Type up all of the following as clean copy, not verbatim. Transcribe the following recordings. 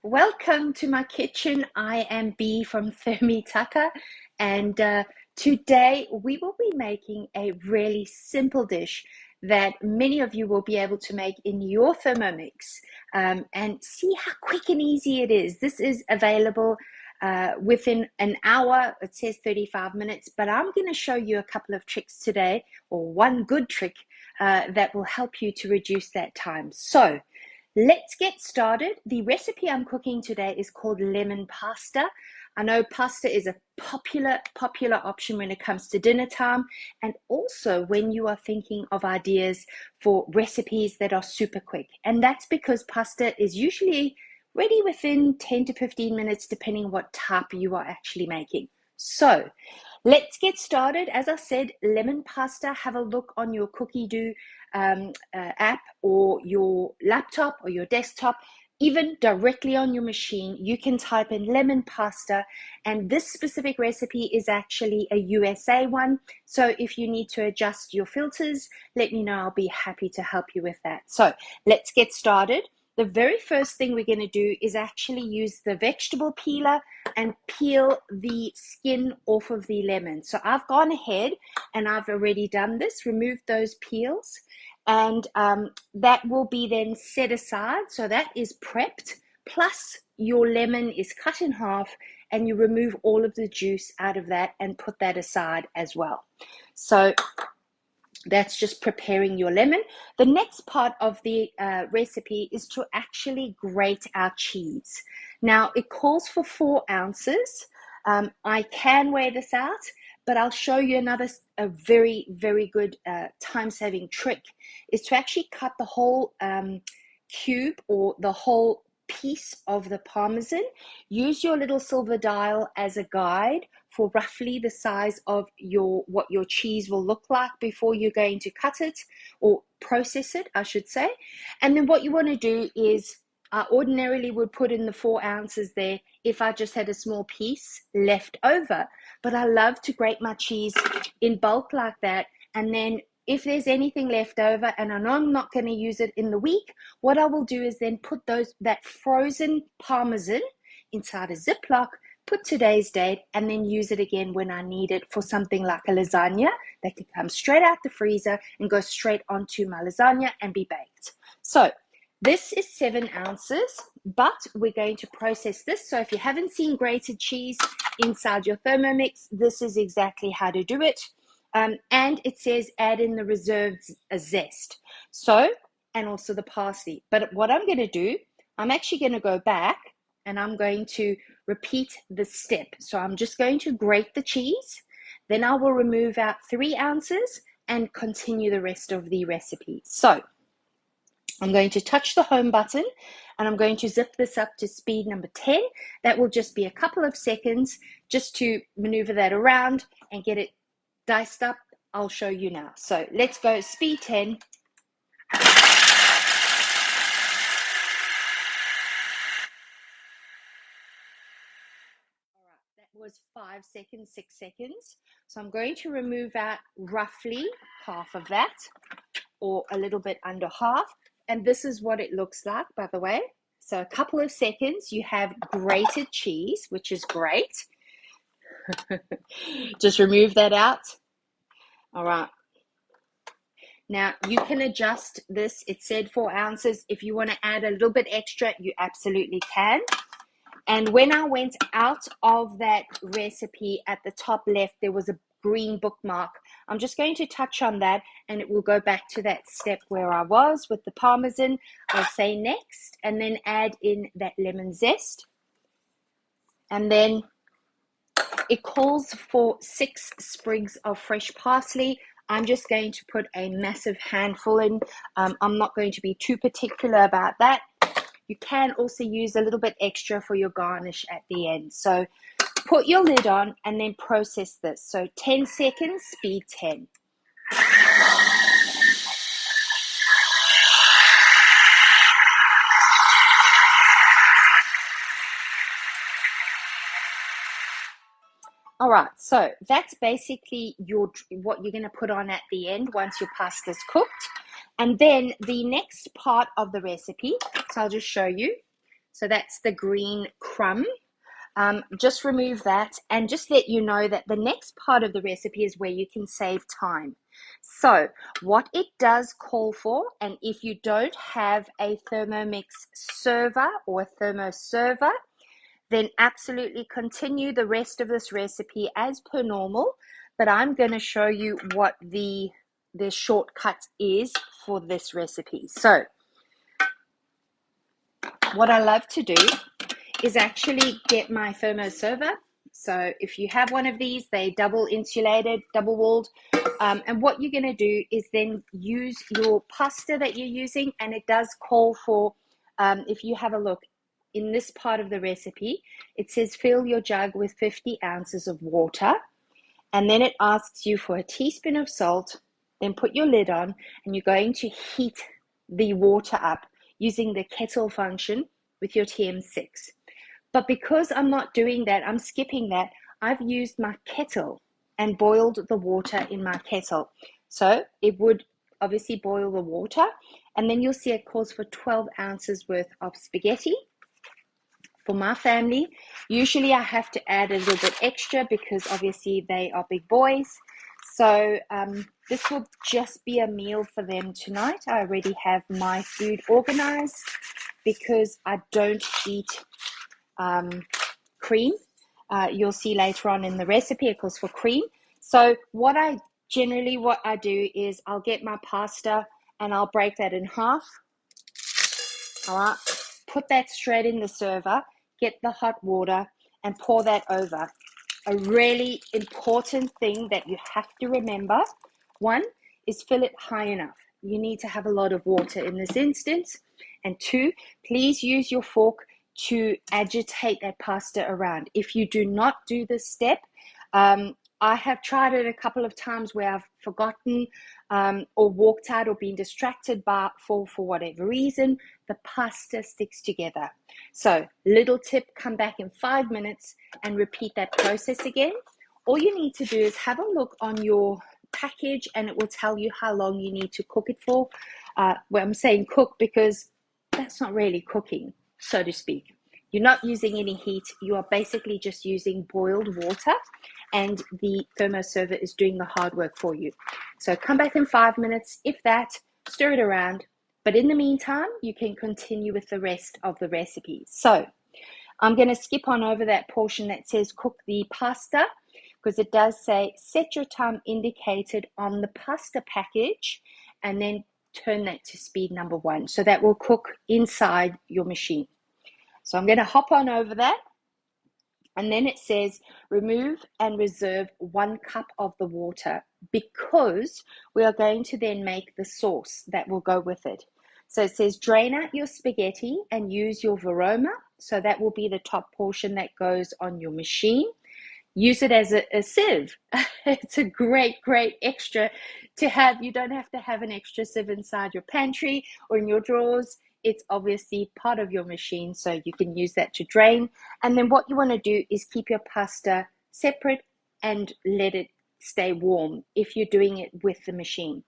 Welcome to my kitchen. I am Bee from Thermotaka, and today we will be making a really simple dish that many of you will be able to make in your Thermomix, and see how quick and easy it is. This is available within an hour. It says 35 minutes, but I'm going to show you a couple of tricks today, or one good trick that will help you to reduce that time. So let's get started. The recipe I'm cooking today is called lemon pasta. I know pasta is a popular option when it comes to dinner time, and also when you are thinking of ideas for recipes that are super quick. And that's because pasta is usually ready within 10 to 15 minutes, depending what type you are actually making. So let's get started. As I said, lemon pasta. Have a look on your Cookidoo app or your laptop or your desktop, even directly on your machine. You can type in lemon pasta, and this specific recipe is actually a USA one. So if you need to adjust your filters, let me know. I'll be happy to help you with that. So let's get started. The very first thing we're going to do is actually use the vegetable peeler and peel the skin off of the lemon. So I've gone ahead and I've already done this, removed those peels, and that will be then set aside. So that is prepped, plus your lemon is cut in half, and you remove all of the juice out of that and put that aside as well. So that's just preparing your lemon. The next part of the recipe is to actually grate our cheese. Now, it calls for 4 ounces. I can weigh this out, but I'll show you a very, very good time-saving trick, is to actually cut the whole cube or the whole piece of the Parmesan. Use your little silver dial as a guide for roughly the size of what your cheese will look like before you're going to cut it or process it, I should say. And then what you want to do is, I ordinarily would put in the 4 ounces there if I just had a small piece left over, but I love to grate my cheese in bulk like that. And then if there's anything left over and I know I'm not going to use it in the week, what I will do is then put that frozen Parmesan inside a Ziploc, put today's date, and then use it again when I need it for something like a lasagna that can come straight out the freezer and go straight onto my lasagna and be baked. So this is 7 ounces, but we're going to process this. So if you haven't seen grated cheese inside your Thermomix, this is exactly how to do it. And it says add in the reserved zest. So, and also the parsley. But what I'm going to do, I'm actually going to go back and I'm going to repeat the step. So I'm just going to grate the cheese. Then I will remove out 3 ounces and continue the rest of the recipe. So I'm going to touch the home button and I'm going to zip this up to speed number 10. That will just be a couple of seconds just to maneuver that around and get it diced up. I'll show you now. So let's go speed 10. Was 5 seconds, 6 seconds. So I'm going to remove out roughly half of that, or a little bit under half. And this is what it looks like, by the way. So a couple of seconds, you have grated cheese, which is great. Just remove that out. All right. Now you can adjust this. It said 4 ounces. If you want to add a little bit extra, you absolutely can. And when I went out of that recipe, at the top left, there was a green bookmark. I'm just going to touch on that and it will go back to that step where I was with the Parmesan. I'll say next and then add in that lemon zest. And then it calls for 6 sprigs of fresh parsley. I'm just going to put a massive handful in. I'm not going to be too particular about that. You can also use a little bit extra for your garnish at the end. So put your lid on and then process this. So 10 seconds, speed 10. All right, so that's basically what you're going to put on at the end once your pasta's cooked. And then the next part of the recipe, so I'll just show you. So that's the green crumb. Just remove that and just let you know that the next part of the recipe is where you can save time. So what it does call for, and if you don't have a Thermomix server or a thermo server, then absolutely continue the rest of this recipe as per normal. But I'm going to show you what the shortcut is for this recipe. So what I love to do is actually get my thermo server. So if you have one of these, they double insulated, double walled. And what you're going to do is then use your pasta that you're using. And it does call for, if you have a look in this part of the recipe, it says fill your jug with 50 ounces of water. And then it asks you for a teaspoon of salt, then put your lid on, and you're going to heat the water up using the kettle function with your TM6. But because I'm not doing that, I'm skipping that, I've used my kettle and boiled the water in my kettle. So it would obviously boil the water, and then you'll see it calls for 12 ounces worth of spaghetti. For my family, usually I have to add a little bit extra because obviously they are big boys. So this will just be a meal for them tonight. I already have my food organized because I don't eat cream. You'll see later on in the recipe, it calls for cream. So what I do is I'll get my pasta and I'll break that in half. All right, put that straight in the server, get the hot water and pour that over. A really important thing that you have to remember, one, is fill it high enough. You need to have a lot of water in this instance. And two, please use your fork to agitate that pasta around. If you do not do this step, I have tried it a couple of times where I've forgotten or walked out or been distracted for whatever reason, the pasta sticks together. So little tip, come back in 5 minutes and repeat that process again. All you need to do is have a look on your package and it will tell you how long you need to cook it for. Well, I'm saying cook because that's not really cooking, so to speak. You're not using any heat. You are basically just using boiled water and the thermo server is doing the hard work for you. So come back in 5 minutes, if that, stir it around. But in the meantime, you can continue with the rest of the recipe. So I'm going to skip on over that portion that says cook the pasta because it does say set your time indicated on the pasta package and then turn that to speed number 1. So that will cook inside your machine. So I'm going to hop on over that. And then it says remove and reserve 1 cup of the water because we are going to then make the sauce that will go with it. So it says drain out your spaghetti and use your Veroma. So that will be the top portion that goes on your machine. Use it as a sieve. It's a great extra to have. You don't have to have an extra sieve inside your pantry or in your drawers. It's obviously part of your machine, so you can use that to drain. And then what you want to do is keep your pasta separate and let it stay warm if you're doing it with the machine.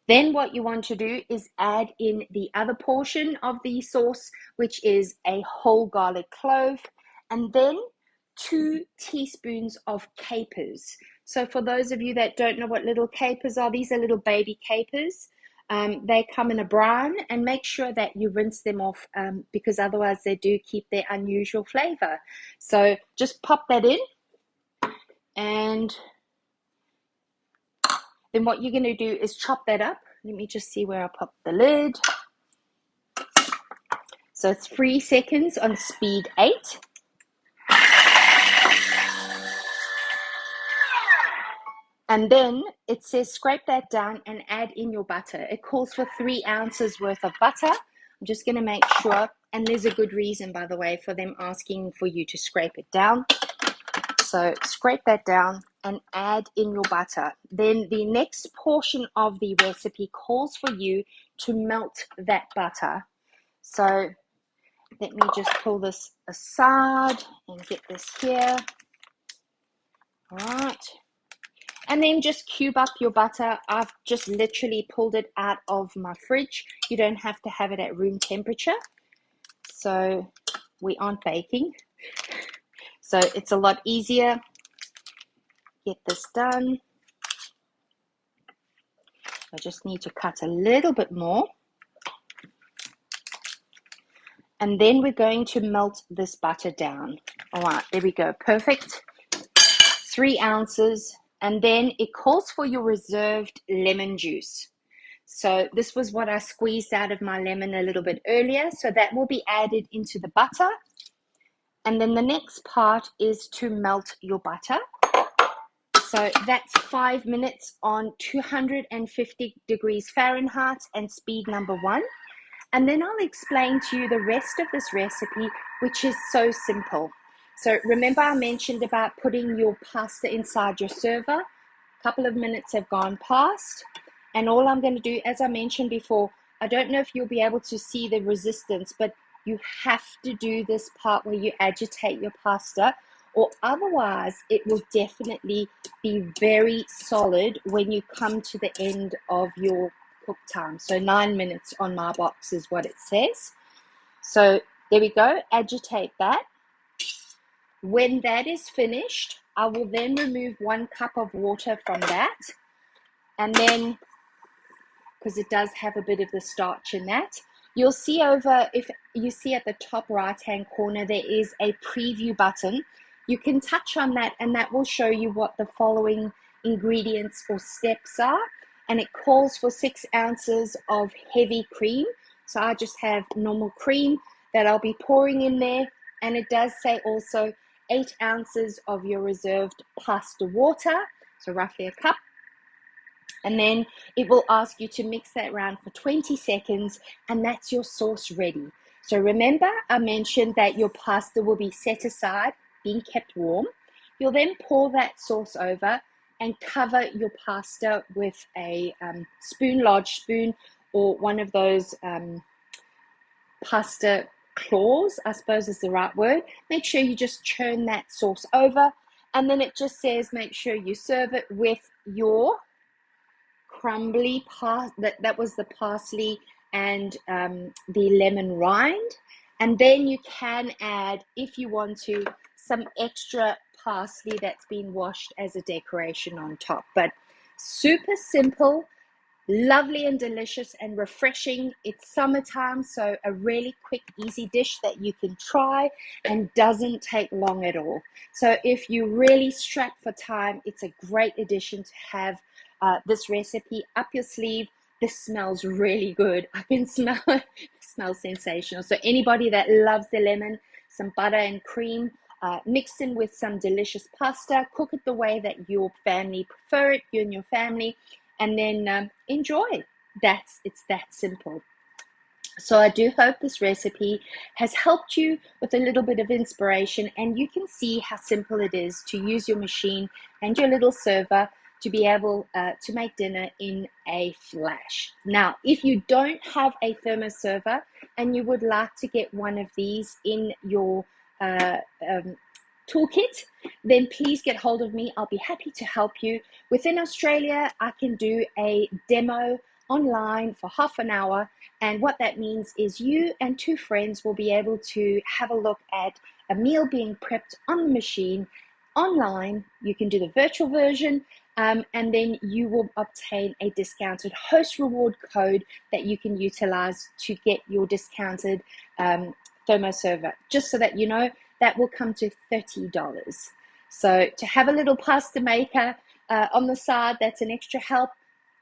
Then what you want to do is add in the other portion of the sauce, which is a whole garlic clove, and then 2 teaspoons of capers. So for those of you that don't know what little capers are, these are little baby capers. They come in a brine, and make sure that you rinse them off because otherwise they do keep their unusual flavor. So just pop that in, and then what you're going to do is chop that up. Let me just see where I popped the lid. So 3 seconds on speed 8. And then it says scrape that down and add in your butter. It calls for 3 ounces worth of butter. I'm just going to make sure, and there's a good reason, by the way, for them asking for you to scrape it down. So scrape that down and add in your butter. Then the next portion of the recipe calls for you to melt that butter. So let me just pull this aside and get this here. All right. And then just cube up your butter. I've just literally pulled it out of my fridge. You don't have to have it at room temperature. So we aren't baking. So it's a lot easier. Get this done. I just need to cut a little bit more. And then we're going to melt this butter down. All right, there we go. Perfect. 3 ounces. And then it calls for your reserved lemon juice. So this was what I squeezed out of my lemon a little bit earlier. So that will be added into the butter. And then the next part is to melt your butter. So that's 5 minutes on 250 degrees Fahrenheit and speed number 1. And then I'll explain to you the rest of this recipe, which is so simple. So remember I mentioned about putting your pasta inside your server. A couple of minutes have gone past. And all I'm going to do, as I mentioned before, I don't know if you'll be able to see the resistance, but you have to do this part where you agitate your pasta, or otherwise it will definitely be very solid when you come to the end of your cook time. So 9 minutes on my box is what it says. So there we go, agitate that. When that is finished, I will then remove 1 cup of water from that, and then, because it does have a bit of the starch in that, you'll see over, if you see at the top right hand corner, there is a preview button. You can touch on that and that will show you what the following ingredients or steps are. And it calls for 6 ounces of heavy cream. So I just have normal cream that I'll be pouring in there. And it does say also 8 ounces of your reserved pasta water, so roughly a cup. And then it will ask you to mix that around for 20 seconds, and that's your sauce ready. So remember, I mentioned that your pasta will be set aside, being kept warm. You'll then pour that sauce over and cover your pasta with a large spoon, or one of those pasta claws, I suppose is the right word. Make sure you just churn that sauce over, and then it just says make sure you serve it with your crumbly that was the parsley and the lemon rind. And then you can add, if you want to, some extra parsley that's been washed as a decoration on top. But super simple, lovely and delicious and refreshing. It's summertime, so a really quick, easy dish that you can try and doesn't take long at all. So if you're really strapped for time, it's a great addition to have this recipe up your sleeve. This smells really good. I can smell it. It smells sensational. So anybody that loves the lemon, some butter and cream, mixed in with some delicious pasta, cook it the way that your family prefer it, you and your family, and then enjoy. It's that simple. So I do hope this recipe has helped you with a little bit of inspiration, and you can see how simple it is to use your machine and your little server to be able to make dinner in a flash. Now, if you don't have a thermo server and you would like to get one of these in your toolkit, then please get hold of me. I'll be happy to help you. Within Australia, I can do a demo online for half an hour, and what that means is you and 2 friends will be able to have a look at a meal being prepped on the machine online. You can do the virtual version, and then you will obtain a discounted host reward code that you can utilize to get your discounted thermo server. Just so that you know, that will come to $30. So to have a little pasta maker on the side, that's an extra help,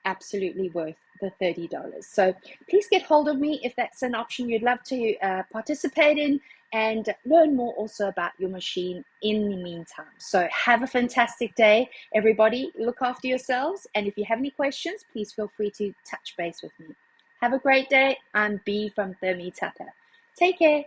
absolutely worth the $30. So please get hold of me if that's an option you'd love to participate in, and learn more also about your machine in the meantime. So have a fantastic day, everybody. Look after yourselves, and if you have any questions, please feel free to touch base with me. Have a great day. I'm Bea from Thermomix. Take care.